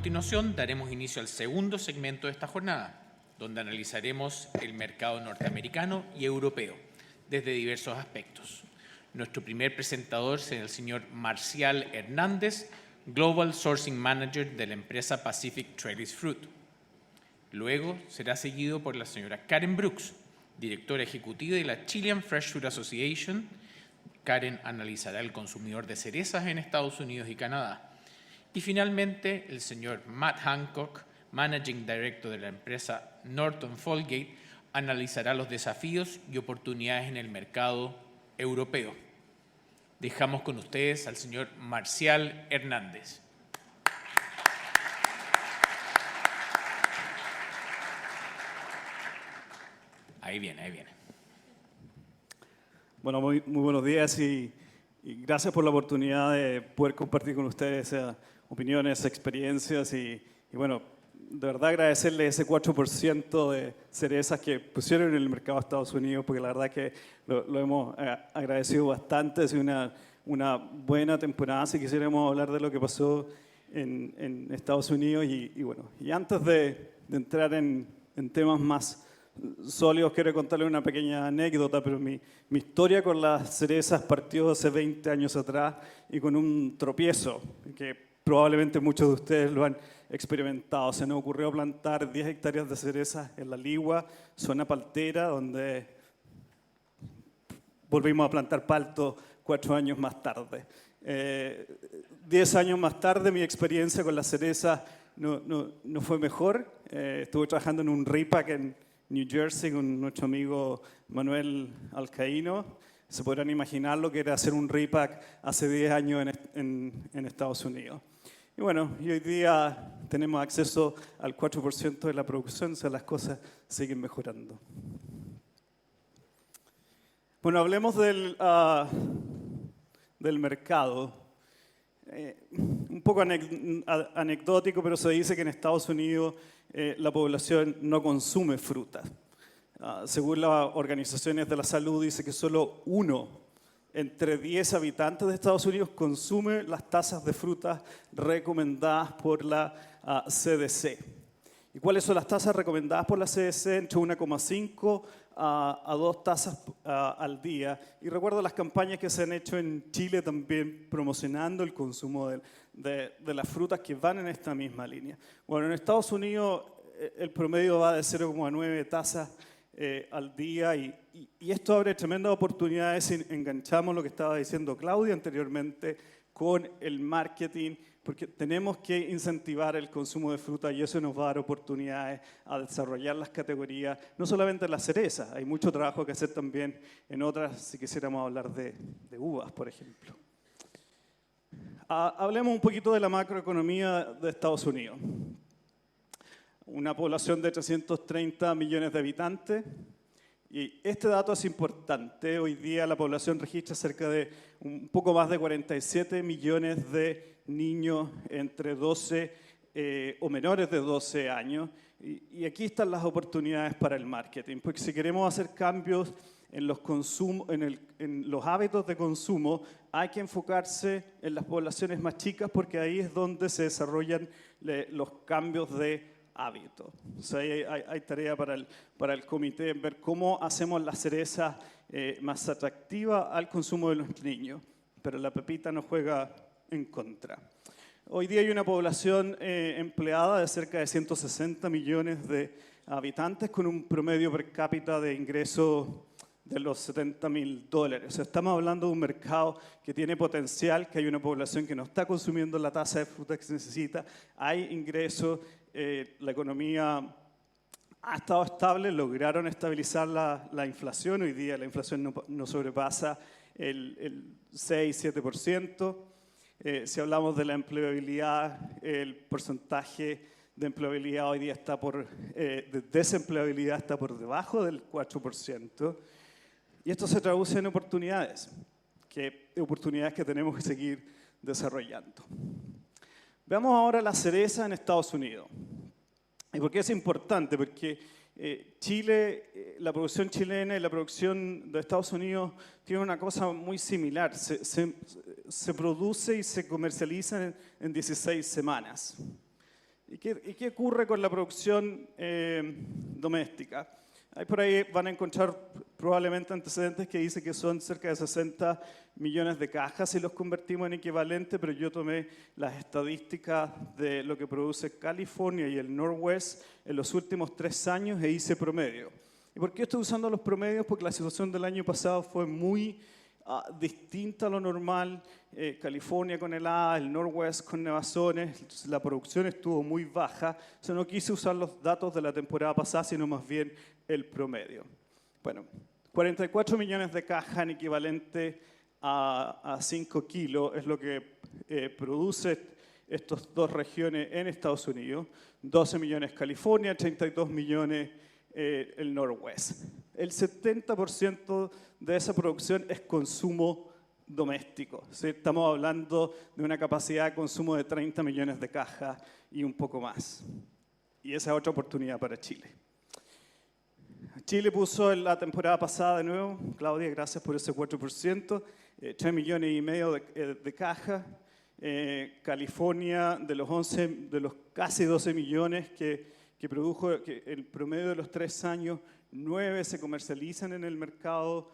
continuación daremos inicio al segundo segmento de esta jornada, donde analizaremos el mercado norteamericano y europeo desde diversos aspectos. Nuestro primer presentador será el señor Marcial Hernández, Global Sourcing Manager de la empresa Pacific Trellis Fruit. Luego será seguido por la señora Karen Brooks, directora ejecutiva de la Chilean Fresh Fruit Association. Karen analizará el consumidor de cerezas en Estados Unidos y Canadá. Y finalmente, el señor Matt Hancock, Managing Director de la empresa Norton Folgate, analizará los desafíos y oportunidades en el mercado europeo. Dejamos con ustedes al señor Marcial Hernández. Ahí viene, ahí viene. Bueno, muy buenos días y gracias por la oportunidad de poder compartir con ustedes opiniones, experiencias y bueno, de verdad agradecerle ese 4% de cerezas que pusieron en el mercado de Estados Unidos, porque la verdad que lo hemos agradecido bastante. Ha sido una buena temporada. Si quisiéramos hablar de lo que pasó en Estados Unidos y bueno, y antes de entrar en temas más sólidos, quiero contarles una pequeña anécdota, pero mi historia con las cerezas partió hace 20 años atrás y con un tropiezo que probablemente muchos de ustedes lo han experimentado. Se nos ocurrió plantar 10 hectáreas de cerezas en La Ligua, zona paltera, donde volvimos a plantar palto 4 años más tarde. 10 años más tarde, mi experiencia con las cerezas no fue mejor. Estuve trabajando en un repack en New Jersey con nuestro amigo Manuel Alcaíno. Se podrán imaginar lo que era hacer un repack hace 10 años en Estados Unidos. Y bueno, y hoy día tenemos acceso al 4% de la producción, o sea, las cosas siguen mejorando. Bueno, hablemos del mercado. Un poco anecdótico, pero se dice que en Estados Unidos la población no consume fruta. Según las organizaciones de la salud, dice que solo 1 entre 10 habitantes de Estados Unidos consume las tazas de frutas recomendadas por la CDC. ¿Y cuáles son las tazas recomendadas por la CDC? Entre 1,5 a 2 tazas al día. Y recuerdo las campañas que se han hecho en Chile también promocionando el consumo de las frutas que van en esta misma línea. Bueno, en Estados Unidos el promedio va de 0,9 tazas al día y esto abre tremendas oportunidades si enganchamos lo que estaba diciendo Claudia anteriormente con el marketing, porque tenemos que incentivar el consumo de fruta y eso nos va a dar oportunidades a desarrollar las categorías, no solamente en las cerezas, hay mucho trabajo que hacer también en otras, si quisiéramos hablar de uvas, por ejemplo. Hablemos un poquito de la macroeconomía de Estados Unidos. Una población de 330 millones de habitantes. Y este dato es importante. Hoy día la población registra cerca de un poco más de 47 millones de niños entre 12 o menores de 12 años. Y aquí están las oportunidades para el marketing. Porque si queremos hacer cambios en los hábitos de consumo, hay que enfocarse en las poblaciones más chicas porque ahí es donde se desarrollan los cambios de hábitos. O sea, hay tarea para el comité en ver cómo hacemos la cereza más atractiva al consumo de los niños, pero la pepita nos juega en contra. Hoy día hay una población empleada de cerca de 160 millones de habitantes con un promedio per cápita de ingresos de los $70.000. O sea, estamos hablando de un mercado que tiene potencial, que hay una población que no está consumiendo la tasa de fruta que se necesita, hay ingresos, la economía ha estado estable, lograron estabilizar la inflación, hoy día la inflación no sobrepasa el 6-7%. Si hablamos de la empleabilidad, el porcentaje de empleabilidad hoy día está de desempleabilidad está por debajo del 4%. Y esto se traduce en oportunidades que tenemos que seguir desarrollando. Veamos ahora la cereza en Estados Unidos. ¿Y por qué es importante? Porque Chile, la producción chilena y la producción de Estados Unidos tienen una cosa muy similar. Se produce y se comercializa en 16 semanas. ¿Y qué ocurre con la producción doméstica? Ahí por ahí van a encontrar probablemente antecedentes que dicen que son cerca de 60 millones de cajas si los convertimos en equivalente, pero yo tomé las estadísticas de lo que produce California y el Northwest en los últimos 3 años e hice promedio. ¿Y por qué estoy usando los promedios? Porque la situación del año pasado fue muy distinta a lo normal. California con helada, el Northwest con nevazones, la producción estuvo muy baja. O sea, no quise usar los datos de la temporada pasada, sino más bien el promedio. Bueno, 44 millones de cajas en equivalente a 5 kilos es lo que produce estas dos regiones en Estados Unidos. 12 millones California, 32 millones el Northwest. El 70% de esa producción es consumo doméstico. ¿Sí? Estamos hablando de una capacidad de consumo de 30 millones de cajas y un poco más. Y esa es otra oportunidad para Chile. Chile puso en la temporada pasada de nuevo, Claudia, gracias por ese 4%, 3 millones y medio de cajas. California, de los casi 12 millones que produjo, que el promedio de los 3 años, 9 se comercializan en el mercado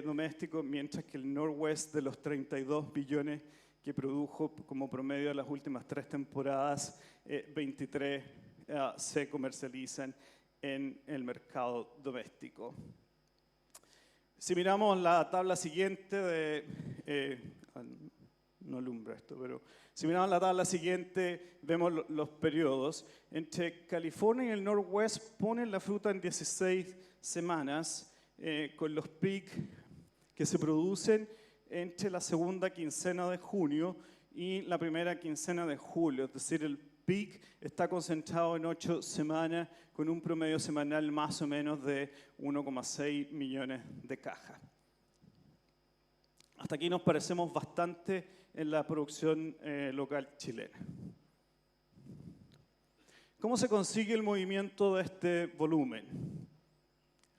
doméstico, mientras que el Northwest, de los 32 billones que produjo como promedio de las últimas 3 temporadas, 23 se comercializan en el mercado doméstico. Si miramos la tabla siguiente no alumbra esto, pero si miramos la tabla siguiente, vemos los periodos. Entre California y el Northwest ponen la fruta en 16 semanas, con los peaks que se producen entre la segunda quincena de junio y la primera quincena de julio. Es decir, el peak está concentrado en 8 semanas, con un promedio semanal más o menos de 1,6 millones de cajas. Hasta aquí nos parecemos bastante en la producción local chilena. ¿Cómo se consigue el movimiento de este volumen?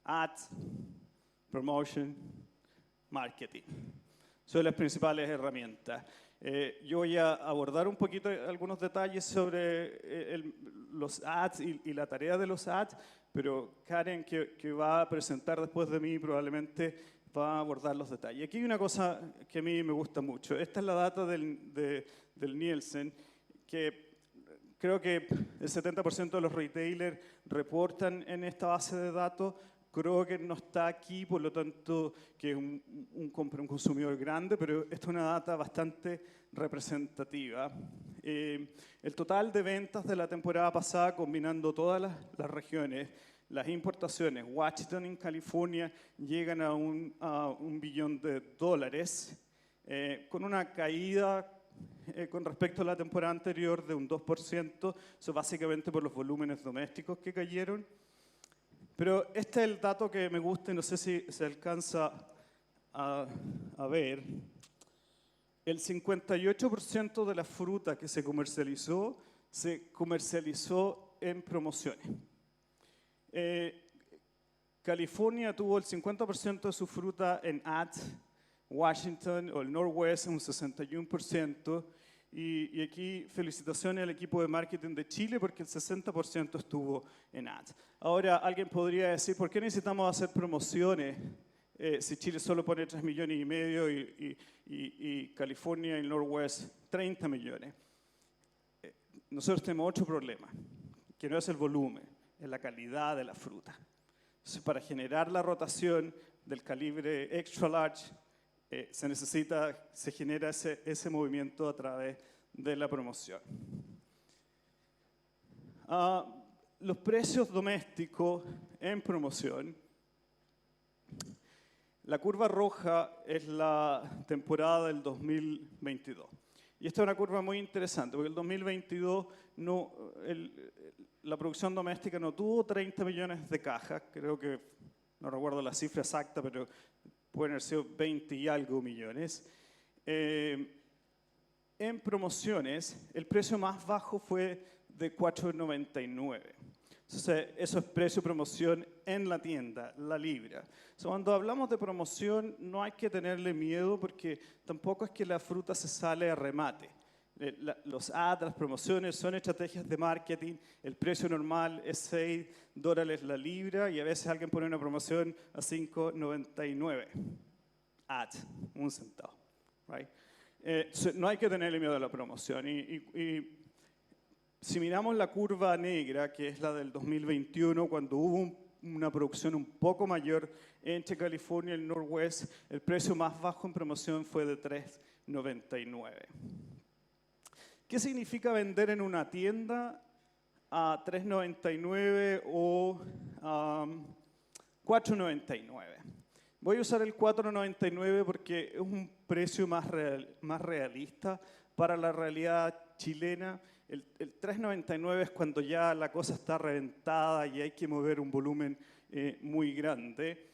Ads, promotion, marketing. Son las principales herramientas. Yo voy a abordar un poquito algunos detalles sobre los ads y la tarea de los ads, pero Karen, que va a presentar después de mí, probablemente va a abordar los detalles. Aquí hay una cosa que a mí me gusta mucho. Esta es la data del Nielsen, que creo que el 70% de los retailers reportan en esta base de datos. Kroger no está aquí, por lo tanto, que es un consumidor grande, pero esta es una data bastante representativa. El total de ventas de la temporada pasada, combinando todas las regiones, las importaciones, Washington en California, llegan a $1 billón, con una caída con respecto a la temporada anterior de un 2%, eso básicamente por los volúmenes domésticos que cayeron. Pero este es el dato que me gusta y no sé si se alcanza a ver. El 58% de la fruta que se comercializó en promociones. California tuvo el 50% de su fruta en ads, Washington o el Northwest un 61%, y aquí felicitaciones al equipo de marketing de Chile porque el 60% estuvo en ads. Ahora alguien podría decir, ¿por qué necesitamos hacer promociones si Chile solo pone 3 millones y medio y California y el Northwest 30 millones? Nosotros tenemos otro problema, que no es el volumen, es la calidad de la fruta. Entonces, para generar la rotación del calibre extra large, se genera ese movimiento a través de la promoción. Los precios domésticos en promoción. La curva roja es la temporada del 2022. Y esta es una curva muy interesante, porque el 2022 la producción doméstica no tuvo 30 millones de cajas, creo que, no recuerdo la cifra exacta, pero pueden haber sido 20 y algo millones. En promociones, el precio más bajo fue de $4.99. Entonces, eso es precio promoción en la tienda, la libra. Cuando hablamos de promoción, no hay que tenerle miedo porque tampoco es que la fruta se sale a remate. Los ads, las promociones son estrategias de marketing. El precio normal es $6 la libra y a veces alguien pone una promoción a $5.99. Ads, 1 centavo. Right? No hay que tenerle miedo a la promoción. Y si miramos la curva negra, que es la del 2021, cuando hubo una producción un poco mayor entre California y el Northwest, el precio más bajo en promoción fue de $3.99. ¿Qué significa vender en una tienda a $3.99 o $4.99? Voy a usar el $4.99 porque es un precio más realista para la realidad chilena. El $3.99 es cuando ya la cosa está reventada y hay que mover un volumen muy grande.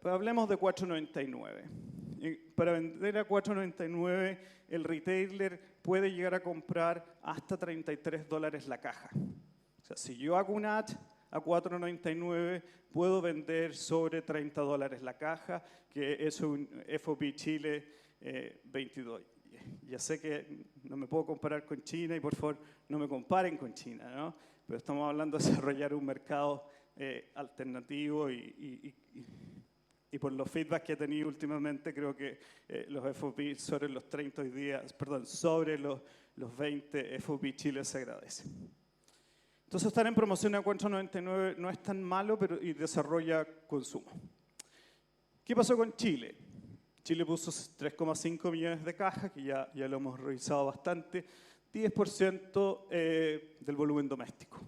Pero hablemos de $4.99. Para vender a $4.99, el retailer puede llegar a comprar hasta $33 la caja. O sea, si yo hago un ad a $4.99, puedo vender sobre $30 la caja, que es un FOB Chile 22. Ya sé que no me puedo comparar con China y por favor no me comparen con China, ¿no? Pero estamos hablando de desarrollar un mercado alternativo y por los feedback que he tenido últimamente, creo que los FOB sobre los 30 hoy día, perdón, sobre los 20 FOB Chile se agradece. Entonces, estar en promoción a $4.99 no es tan malo, pero y desarrolla consumo. ¿Qué pasó con Chile? Chile puso 3,5 millones de cajas, que ya lo hemos revisado bastante, 10% del volumen doméstico,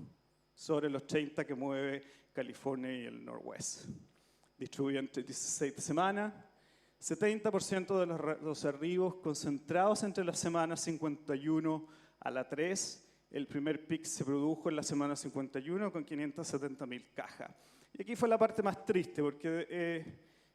sobre los 30 que mueve California y el Northwest. Distribuido entre 16 semanas, 70% de los arribos concentrados entre las semanas 51 a la 3. El primer pick se produjo en la semana 51 con 570.000 cajas. Y aquí fue la parte más triste porque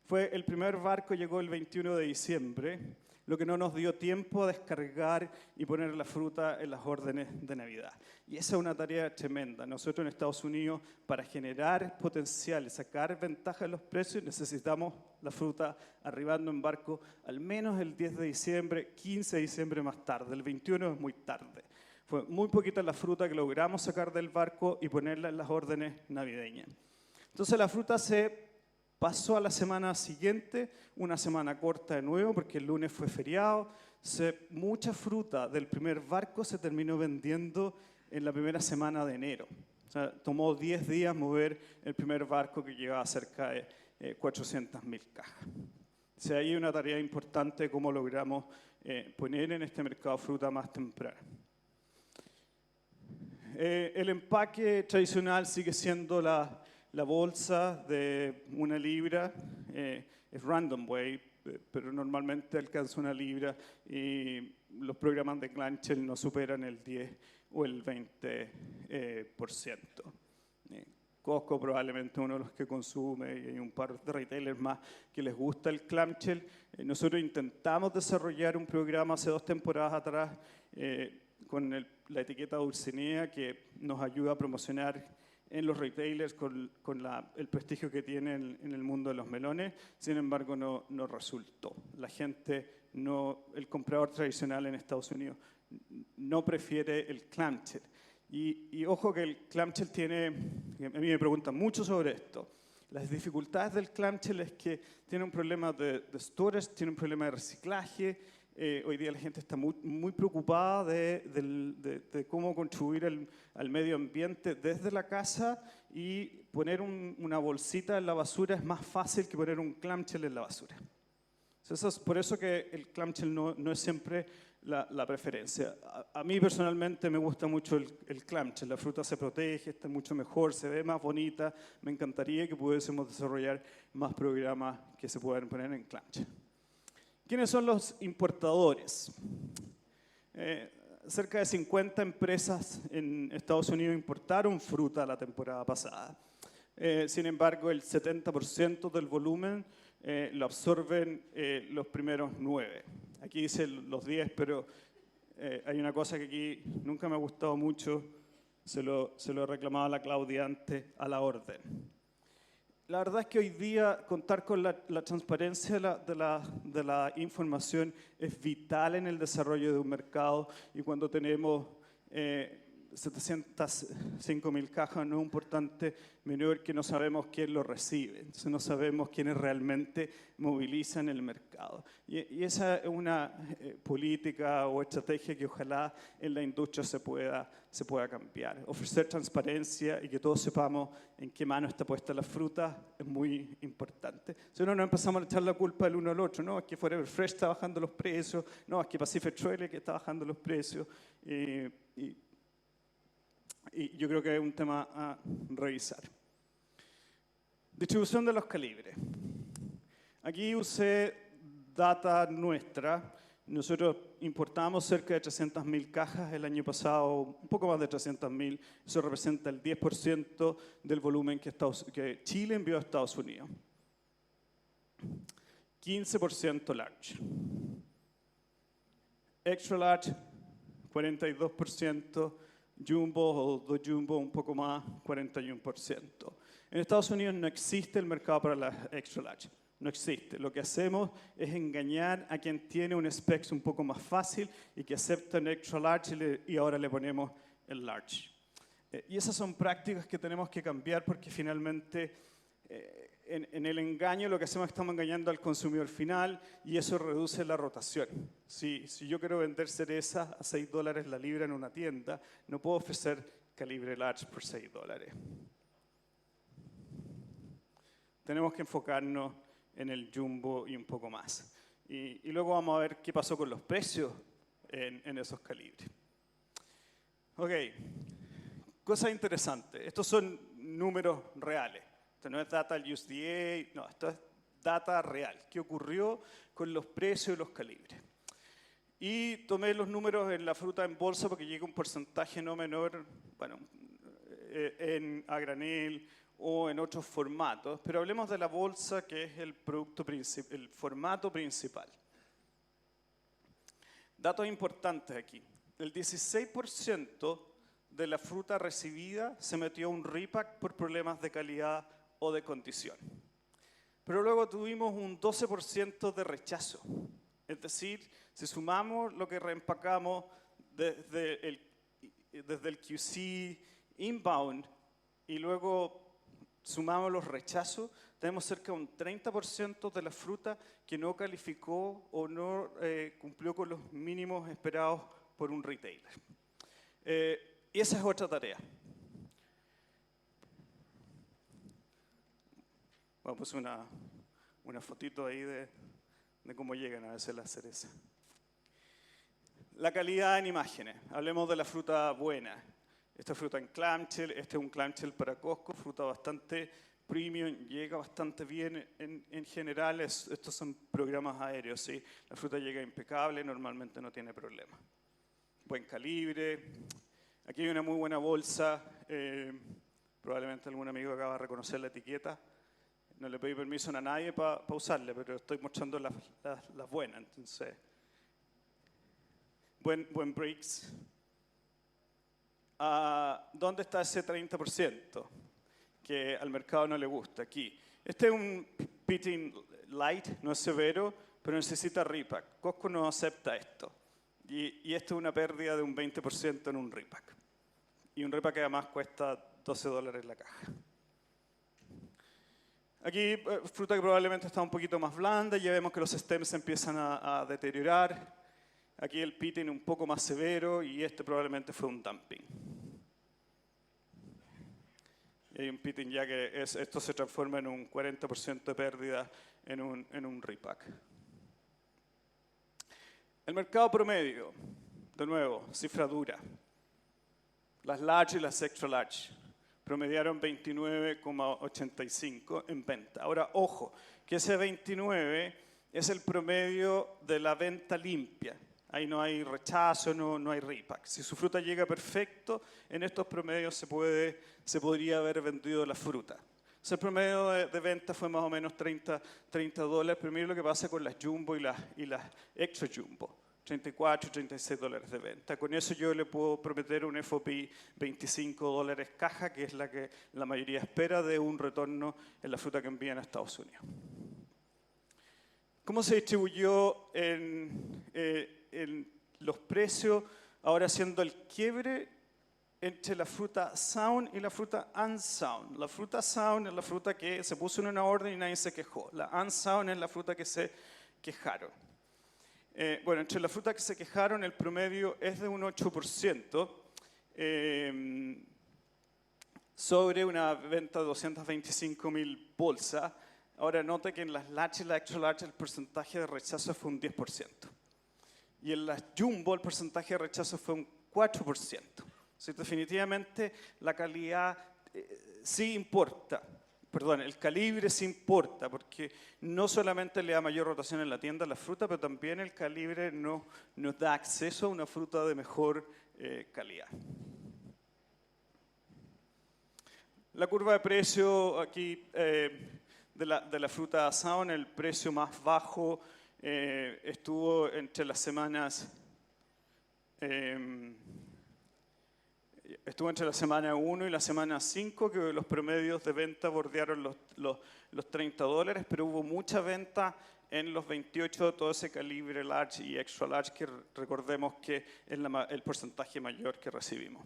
fue el primer barco, llegó el 21 de diciembre, lo que no nos dio tiempo a descargar y poner la fruta en las órdenes de Navidad. Y esa es una tarea tremenda. Nosotros en Estados Unidos, para generar potencial y sacar ventaja en los precios, necesitamos la fruta arribando en barco al menos el 10 de diciembre, 15 de diciembre más tarde. El 21 es muy tarde. Fue muy poquita la fruta que logramos sacar del barco y ponerla en las órdenes navideñas. Entonces la fruta se pasó a la semana siguiente, una semana corta de nuevo porque el lunes fue feriado. Mucha fruta del primer barco se terminó vendiendo en la primera semana de enero. O sea, tomó 10 días mover el primer barco que llevaba cerca de 400.000 cajas. O sea, hay una tarea importante de cómo logramos poner en este mercado fruta más temprana. El empaque tradicional sigue siendo la bolsa de 1 libra, es random way, pero normalmente alcanza 1 libra y los programas de Clamshell no superan el 10 o el 20%. Costco probablemente uno de los que consume y hay un par de retailers más que les gusta el Clamshell. Nosotros intentamos desarrollar un programa hace 2 temporadas atrás con la etiqueta Dulcinea que nos ayuda a promocionar en los retailers con el prestigio que tiene en el mundo de los melones. Sin embargo, no resultó. La gente, el comprador tradicional en Estados Unidos no prefiere el Clamshell. Y ojo que el Clamshell tiene, a mí me preguntan mucho sobre esto. Las dificultades del Clamshell es que tiene un problema de storage, tiene un problema de reciclaje. Hoy día la gente está muy preocupada de cómo contribuir al medio ambiente desde la casa y poner una bolsita en la basura es más fácil que poner un Clamshell en la basura. Entonces, por eso que el Clamshell no es siempre la preferencia. A mí personalmente me gusta mucho el Clamshell. La fruta se protege, está mucho mejor, se ve más bonita. Me encantaría que pudiésemos desarrollar más programas que se puedan poner en Clamshell. ¿Quiénes son los importadores? Cerca de 50 empresas en Estados Unidos importaron fruta la temporada pasada. Sin embargo, el 70% del volumen lo absorben los primeros 9. Aquí dice los 10, pero hay una cosa que aquí nunca me ha gustado mucho, se lo he reclamado a la Claudia antes, a la orden. La verdad es que hoy día contar con la transparencia de la información es vital en el desarrollo de un mercado, y cuando tenemos 705.000 cajas no es importante menor que no sabemos quién lo recibe, entonces no sabemos quiénes realmente movilizan el mercado. Y esa es una política o estrategia que ojalá en la industria se pueda cambiar. Ofrecer transparencia y que todos sepamos en qué mano está puesta la fruta es muy importante. Si no, nos empezamos a echar la culpa el uno al otro. No, es que Forever Fresh está bajando los precios, no, es que Pacific Trail que está bajando los precios. Y yo creo que es un tema a revisar. Distribución de los calibres. Aquí usé data nuestra. Nosotros importamos cerca de 300.000 cajas el año pasado, un poco más de 300.000. Eso representa el 10% del volumen que Chile envió a Estados Unidos. 15% large. Extra large, 42%. Jumbo o dos jumbo un poco más, 41%. En Estados Unidos no existe el mercado para las extra large. No existe. Lo que hacemos es engañar a quien tiene un specs un poco más fácil y que acepta un extra large y ahora le ponemos el large. Y esas son prácticas que tenemos que cambiar porque finalmente en el engaño lo que hacemos es que estamos engañando al consumidor final y eso reduce la rotación. Si yo quiero vender cerezas a $6 la libra en una tienda, no puedo ofrecer calibre large por $6. Tenemos que enfocarnos en el jumbo y un poco más. Y luego vamos a ver qué pasó con los precios en esos calibres. Ok, cosa interesante. Estos son números reales. Esto no es data del USDA, no, esto es data real. ¿Qué ocurrió con los precios y los calibres? Y tomé los números en la fruta en bolsa porque llega un porcentaje no menor, bueno, a granel o en otros formatos. Pero hablemos de la bolsa, que es el formato principal. Datos importantes aquí. El 16% de la fruta recibida se metió a un repack por problemas de calidad o de condición. Pero luego tuvimos un 12% de rechazo. Es decir, si sumamos lo que reempacamos desde el QC inbound y luego sumamos los rechazos, tenemos cerca de un 30% de la fruta que no calificó o no cumplió con los mínimos esperados por un retailer. Y esa es otra tarea. Bueno, puse una fotito ahí de cómo llegan a veces las cerezas. La calidad en imágenes. Hablemos de la fruta buena. Esta fruta en clamshell, este es un clamshell para Costco, fruta bastante premium, llega bastante bien en general. Estos son programas aéreos, ¿sí? La fruta llega impecable, normalmente no tiene problema. Buen calibre. Aquí hay una muy buena bolsa. Probablemente algún amigo acaba de reconocer la etiqueta. No le pedí permiso a nadie para usarla, pero estoy mostrando las buenas. Entonces, buen breaks. ¿Dónde está ese 30% que al mercado no le gusta? Aquí. Este es un pitting light, no es severo, pero necesita repack. Costco no acepta esto. Y esto es una pérdida de un 20% en un repack. Y un repack que además cuesta $12 la caja. Aquí, fruta que probablemente está un poquito más blanda, ya vemos que los stems empiezan a deteriorar. Aquí el pitting un poco más severo y este probablemente fue un dumping. Y hay un pitting ya que esto se transforma en un 40% de pérdida en un repack. El mercado promedio, de nuevo, cifra dura. Las large y las extra large promediaron 29,85 en venta. Ahora, ojo, que ese 29 es el promedio de la venta limpia. Ahí no hay rechazo, no hay repack. Si su fruta llega perfecto, en estos promedios se podría haber vendido la fruta. El promedio de venta fue más o menos $30, pero miren lo que pasa con las jumbo y las extra jumbo. 34, 36 dólares de venta. Con eso yo le puedo prometer un FOB 25 dólares caja, que es la que la mayoría espera de un retorno en la fruta que envían a Estados Unidos. ¿Cómo se distribuyó en los precios? Ahora haciendo el quiebre entre la fruta sound y la fruta unsound. La fruta sound es la fruta que se puso en una orden y nadie se quejó. La unsound es la fruta que se quejaron. Bueno, entre la fruta que se quejaron, el promedio es de un 8%, sobre una venta de 225.000 bolsas. Ahora note que en las large y las extra large el porcentaje de rechazo fue un 10%. Y en las jumbo el porcentaje de rechazo fue un 4%. O sea, definitivamente la calidad sí importa. Perdón, el calibre sí importa, porque no solamente le da mayor rotación en la tienda a la fruta, pero también el calibre nos da acceso a una fruta de mejor calidad. La curva de precio aquí de la fruta sound, el precio más bajo estuvo entre las semanas... Estuvo entre la semana 1 y la semana 5, que los promedios de venta bordearon los 30 dólares, pero hubo mucha venta en los 28, todo ese calibre large y extra large, que recordemos que es el porcentaje mayor que recibimos.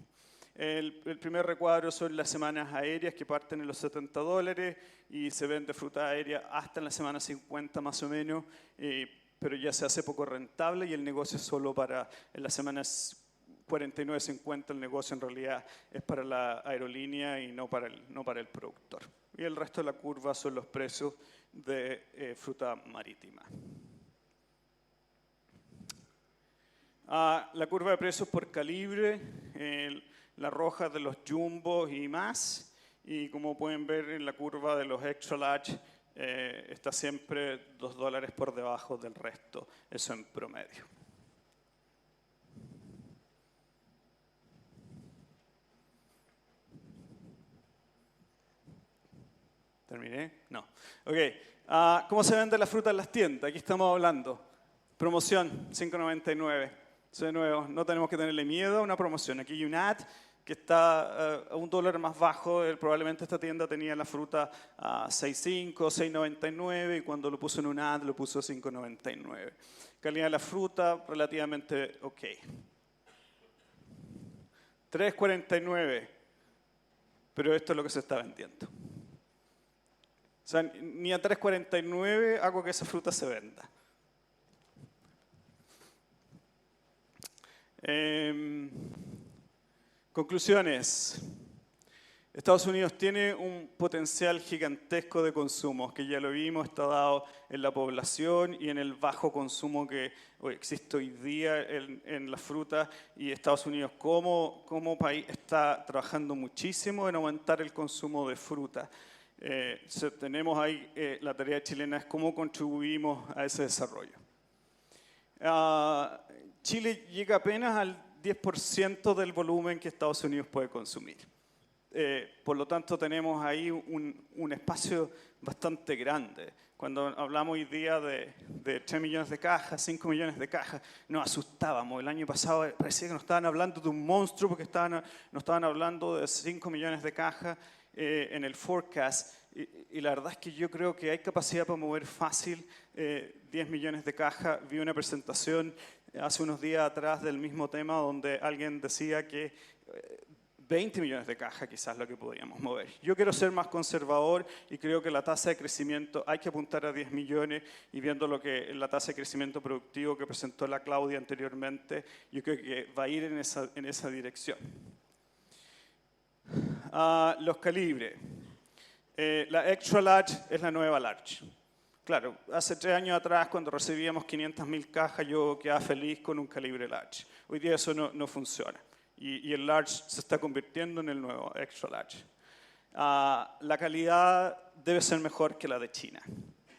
El primer recuadro son las semanas aéreas, que parten en los 70 dólares y se vende fruta aérea hasta en la semana 50 más o menos, pero ya se hace poco rentable y el negocio es solo para en las semanas 49.50, el negocio en realidad es para la aerolínea y no para el productor. Y el resto de la curva son los precios de fruta marítima. La curva de precios por calibre, la roja de los jumbos y más, y como pueden ver en la curva de los extra large, está siempre 2 dólares por debajo del resto, eso en promedio. ¿Terminé? No. Ok. ¿Cómo se vende la fruta en las tiendas? Aquí estamos hablando. Promoción, $5.99. De nuevo, no tenemos que tenerle miedo a una promoción. Aquí hay un ad que está a $1 más bajo. Probablemente esta tienda tenía la fruta a $6.5, $6.99 y cuando lo puso en un ad lo puso a $5.99. Calidad de la fruta, relativamente ok. $3.49. Pero esto es lo que se está vendiendo. O sea, ni a $3.49 hago que esa fruta se venda. Conclusiones. Estados Unidos tiene un potencial gigantesco de consumo, que ya lo vimos, está dado en la población y en el bajo consumo que existe hoy día en la fruta, y Estados Unidos como país está trabajando muchísimo en aumentar el consumo de fruta. Tenemos ahí la tarea chilena es cómo contribuimos a ese desarrollo. Chile llega apenas al 10% del volumen que Estados Unidos puede consumir. Por lo tanto, tenemos ahí un espacio bastante grande. Cuando hablamos hoy día de 3 millones de cajas, 5 millones de cajas, nos asustábamos. El año pasado parecía que nos estaban hablando de un monstruo porque nos estaban hablando de 5 millones de cajas en el forecast. Y la verdad es que yo creo que hay capacidad para mover fácil 10 millones de cajas. Vi una presentación hace unos días atrás del mismo tema donde alguien decía que 20 millones de cajas quizás lo que podríamos mover. Yo quiero ser más conservador y creo que la tasa de crecimiento hay que apuntar a 10 millones y viendo lo que la tasa de crecimiento productivo que presentó la Claudia anteriormente, yo creo que va a ir en esa dirección. Los calibres. La extra large es la nueva large. Claro, hace 3 años atrás cuando recibíamos 500.000 cajas yo quedaba feliz con un calibre large. Hoy día eso no funciona. Y el large se está convirtiendo en el nuevo extra large. La calidad debe ser mejor que la de China,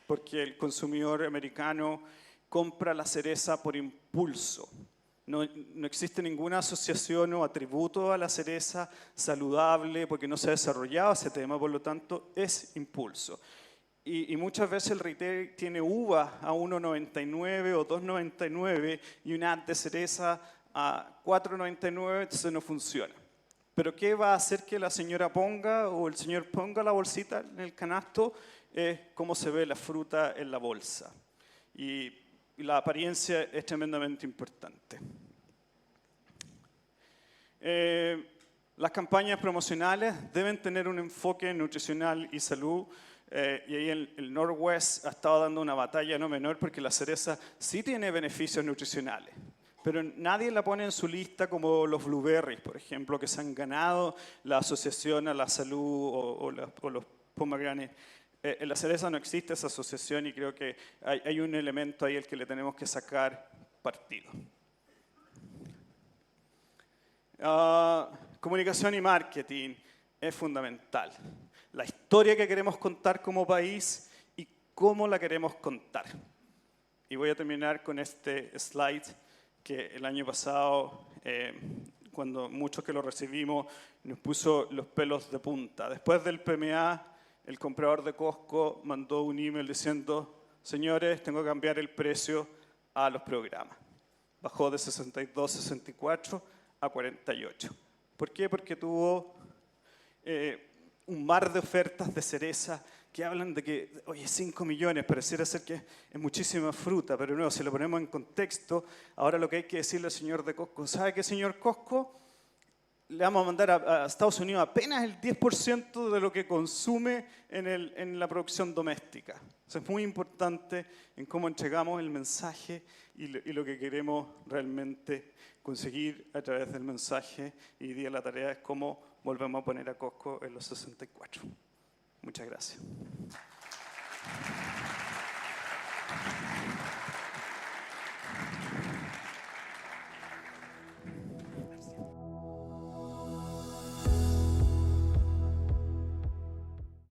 porque el consumidor americano compra la cereza por impulso. No existe ninguna asociación o atributo a la cereza saludable porque no se ha desarrollado ese tema, por lo tanto es impulso. y muchas veces el retail tiene uva a 1,99 o 2,99 y una de cereza a 4,99, entonces no funciona. Pero ¿qué va a hacer que la señora ponga o el señor ponga la bolsita en el canasto? Es cómo se ve la fruta en la bolsa. Y la apariencia es tremendamente importante. Las campañas promocionales deben tener un enfoque nutricional y salud. Y ahí el Northwest ha estado dando una batalla no menor porque la cereza sí tiene beneficios nutricionales. Pero nadie la pone en su lista como los blueberries, por ejemplo, que se han ganado la asociación a la salud o los pomegranates. En la cereza no existe esa asociación y creo que hay un elemento ahí al que le tenemos que sacar partido. Comunicación y marketing es fundamental. La historia que queremos contar como país y cómo la queremos contar. Y voy a terminar con este slide que el año pasado, cuando muchos que lo recibimos, nos puso los pelos de punta. Después del PMA, el comprador de Costco mandó un email diciendo: señores, tengo que cambiar el precio a los programas. Bajó de 62,64 a 48. ¿Por qué? Porque tuvo un mar de ofertas de cereza que hablan de que, oye, 5 millones, pareciera ser que es muchísima fruta, pero no, si lo ponemos en contexto, ahora lo que hay que decirle al señor de Costco: ¿sabe qué, señor Costco? Le vamos a mandar a Estados Unidos apenas el 10% de lo que consume en la producción doméstica. Eso es muy importante en cómo entregamos el mensaje y lo que queremos realmente conseguir a través del mensaje. Y hoy día la tarea es cómo volvemos a poner a Costco en los 64. Muchas gracias.